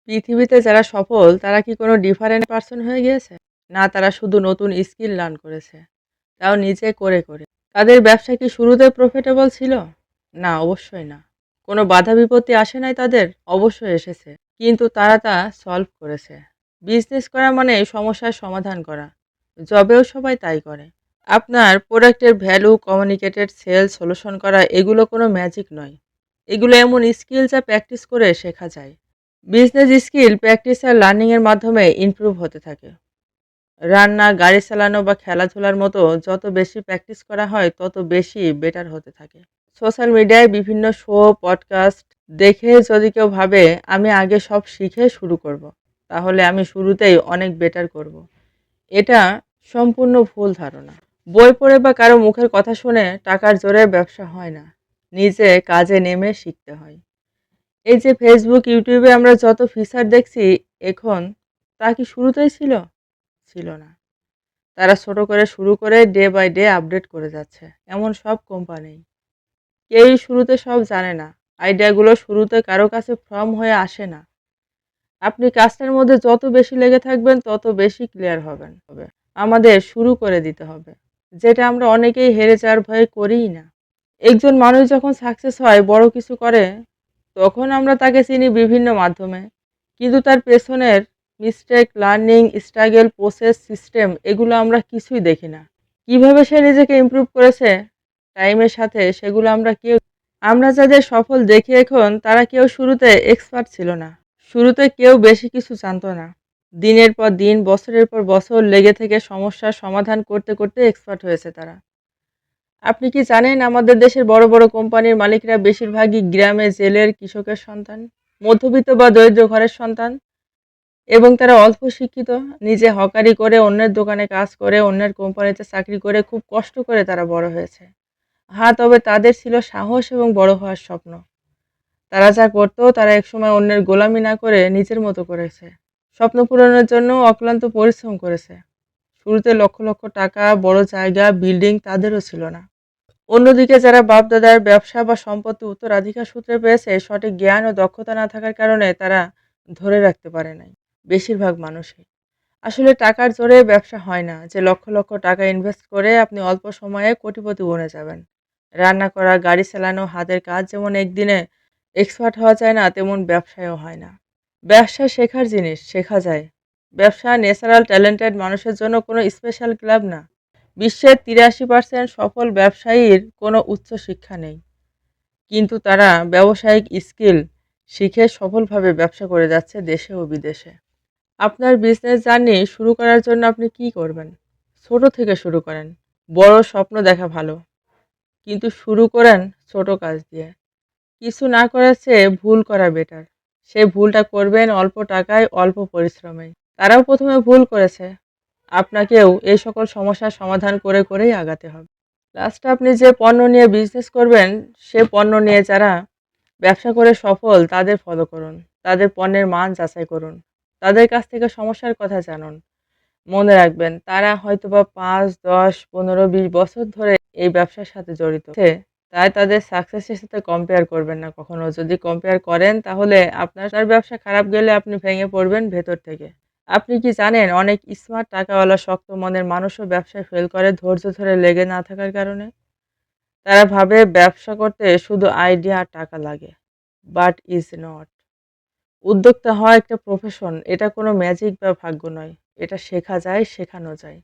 পৃথিবীতে যারা সফল তারা কি কোনো ডিফারেন্ট পারসন হয়ে গিয়েছে? না, তারা শুধু নতুন স্কিল লার্ন করেছে, তাও নিজে করে। তাদের ব্যবসা কি শুরুতে প্রফিটেবল ছিল? না, অবশ্যই না। কোনো বাধা বিপত্তি আসে নাই তাদের? অবশ্যই এসেছে। কিন্তু তারা তা সলভ করেছে। বিজনেস করা মানে সমস্যার সমাধান করা। জবেও সবাই তাই করে। আপনার প্রোডাক্টের ভ্যালু কমিউনিকেটেড সেল সলিউশন করা এগুলো কোনো ম্যাজিক নয়। এগুলো এমন স্কিল যা প্র্যাকটিস করে শেখা যায়। Business skill practice are learning এর মাধ্যমে ইমপ্রুভ হতে থাকে। রান্না, গাড়ি চালানো বা খেলাধুলার মতো যত বেশি প্র্যাকটিস করা হয় তত বেশি বেটার হতে থাকে। সোশ্যাল মিডিয়ায় বিভিন্ন শো, পডকাস্ট দেখে যদি কেউ ভাবে আমি আগে সব শিখে শুরু করব, তাহলে আমি শুরুতেই অনেক বেটার করব। এটা সম্পূর্ণ ভুল ধারণা। বই পড়ে বা কারো মুখের কথা শুনে টাকার জোরে ব্যবসা হয় না। নিজে কাজে নেমে শিখতে হয়। এই যে ফেসবুক, ইউটিউবে আমরা যত ফিচার দেখছি এখন, তা কি শুরুতেই ছিল? ছিল না। তারা ছোট করে শুরু করে ডে বাই ডে আপডেট করে যাচ্ছে। এমন সব কোম্পানি। কেউই শুরুতে সব জানে না। আইডিয়াগুলো শুরুতে কারো কাছে ফর্ম হয়ে আসে না। আপনি কাজটার মধ্যে যত বেশি লেগে থাকবেন তত বেশি ক্লিয়ার হবেন। আমাদের শুরু করে দিতে হবে। যেটা আমরা অনেকেই হেরে যাওয়ার ভয়ে করিই না। একজন মানুষ যখন সাকসেস হয়, বড় কিছু করে, তখন আমরা তাকে চিনি বিভিন্ন মাধ্যমে। কিন্তু তার পেছনের mistake, learning, struggle, process, system এগুলো আমরা কিছুই দেখি না। কিভাবে সে নিজেকে ইমপ্রুভ করেছে টাইমের সাথে, সেগুলো আমরা যাদের সফল দেখি এখন, তারা কেউ শুরুতে এক্সপার্ট ছিল না। শুরুতে কেউ বেশি কিছু জানতো না। দিনের পর দিন, বছরের পর বছর লেগে থেকে সমস্যার সমাধান করতে এক্সপার্ট হয়েছে তারা। আপনি কি জানেন আমাদের দেশের বড় বড় কোম্পানির মালিকরা বেশিরভাগই গ্রামে জেলের কৃষকের সন্তান, মধ্যবিত্ত বা দরিদ্র ঘরের সন্তান, এবং তারা অল্প শিক্ষিত। নিজে হকারি করে, অন্যের দোকানে কাজ করে, অন্যের কোম্পানিতে চাকরি করে খুব কষ্ট করে তারা বড় হয়েছে। হ্যাঁ, তবে তাদের ছিল সাহস এবং বড় হওয়ার স্বপ্ন। তারা যা করতো তারা একসময় অন্যের গোলামি না করে নিজের মতো করেছে। স্বপ্ন পূরণের জন্য অক্লান্ত পরিশ্রম করেছে। শুরুতে লক্ষ লক্ষ টাকা, বড় জায়গা, বিল্ডিং তাদেরও ছিল না। অন্যদিকে যারা বাপ-দাদার ব্যবসা বা সম্পত্তি উত্তরাধিকার সূত্রে পেয়েছে, সঠিক জ্ঞান ও দক্ষতা না থাকার কারণে তারা ধরে রাখতে পারে নাই। বেশিরভাগ মানুষই। আসলে টাকার জোরে ব্যবসা হয় না যে লক্ষ লক্ষ টাকা ইনভেস্ট করে আপনি অল্প সময়ে কোটিপতি বনে যাবেন। রান্না করা, গাড়ি চালানো, হাতের কাজ যেমন একদিনে এক্সপার্ট হওয়া যায় না, তেমন ব্যবসায়ও হয় না। ব্যবসা শেখার জিনিস, শেখা যায়। ব্যবসা ন্যাচারাল ট্যালেন্টেড মানুষের জন্য কোনো স্পেশাল ক্লাব না। বিশ্বের 83% সফল ব্যবসায়ীর কোনো উচ্চ শিক্ষা নেই, কিন্তু তারা ব্যবসায়িক স্কিল শিখে সফলভাবে ব্যবসা করে যাচ্ছে দেশে ও বিদেশে। আপনার বিজনেস জার্নি শুরু করার জন্য আপনি কি করবেন? ছোট থেকে শুরু করেন। বড় স্বপ্ন দেখা ভালো, কিন্তু শুরু করেন ছোট কাজ দিয়ে। কিছু না করার চেয়ে ভুল করা বেটার। সেই ভুলটা করবেন অল্প টাকায়, অল্প পরিশ্রমে। তারাও প্রথমে ভুল করেছে। আপনাকেও এই সকল সমস্যার সমাধান করেই আগাতে হবে। লাস্টে আপনি যে পণ্য নিয়ে বিজনেস করবেন, সে পণ্য নিয়ে যারা ব্যবসা করে সফল তাদের ফলো করুন। তাদের পণ্যের মান যাচাই করুন। তাদের কাছ থেকে সমস্যার কথা জানুন। মনে রাখবেন তারা হয়তোবা ৫, ১০, ১৫, ২০ বছর ধরে এই ব্যবসার সাথে জড়িত। তাই তাদের সাকসেসের সাথে কম্পেয়ার করবেন না কখনো। যদি কম্পেয়ার করেন তাহলে আপনার ব্যবসা খারাপ গেলে আপনি ভেঙে পড়বেন ভেতর থেকে। আপনি কি জানেন অনেক স্মার্ট টাকাওয়ালা শক্ত মনের মানুষও ব্যবসায় ফেল করে ধৈর্য ধরে লেগে না থাকার কারণে? তারা ভাবে ব্যবসা করতে শুধু আইডিয়া আর টাকা লাগে। But is not. উদ্যোক্তা হওয়া একটা প্রফেশন। এটা কোনো ম্যাজিক বা ভাগ্য নয়। এটা শেখা যায়, শেখানো যায়।